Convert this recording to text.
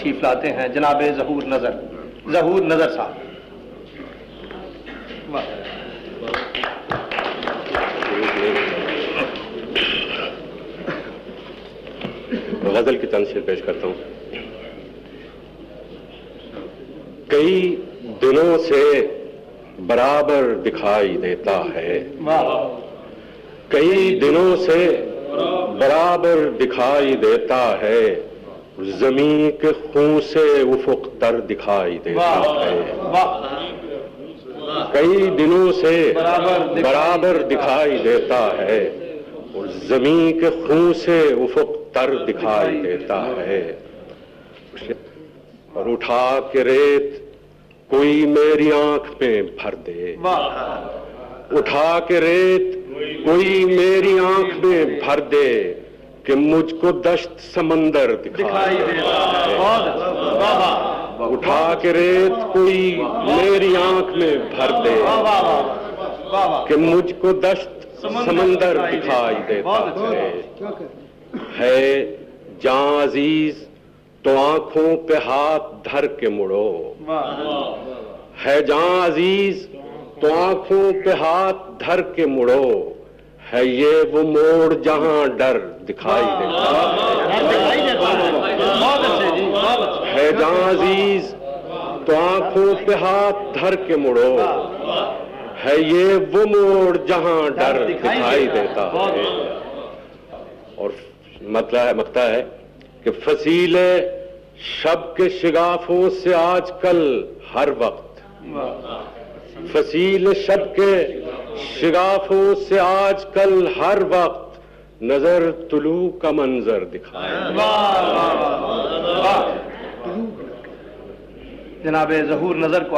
تشریف لاتے ہیں جناب ظہور نظر صاحب. غزل کی تنظیم پیش کرتا ہوں. کئی دنوں سے برابر دکھائی دیتا ہے، کئی دنوں سے برابر دکھائی دیتا ہے، زمین کے خون سے افق تر دکھائی دیتا ہے. کئی دنوں سے برابر دکھائی دیتا ہے اور زمین کے خون سے افق تر دکھائی دیتا ہے. اور اٹھا کے ریت کوئی میری آنکھ میں بھر دے، اٹھا کے ریت کوئی میری آنکھ میں بھر دے کہ مجھ کو دشت سمندر دکھائی دیتا ہے. اٹھا کے ریت کوئی میری آنکھ میں بھر دے کہ مجھ کو دشت سمندر دکھائی دیتا ہے. جاں عزیز تو آنکھوں پہ ہاتھ دھر کے مڑو، ہے جاں عزیز تو آنکھوں پہ ہاتھ دھر کے مڑو، ہے یہ وہ موڑ جہاں ڈر دکھائی دیتا ہے. جاں عزیز تو آنکھوں پہ ہاتھ دھر کے مڑو، ہے یہ وہ موڑ جہاں ڈر دکھائی دیتا ہے. اور مقطع ہے کہ فصیل شب کے شگافوں سے آج کل ہر وقت، فصیل شب کے شگافوں سے آج کل ہر وقت نظر طلوع کا منظر دکھائے. جناب ظہور نظر کو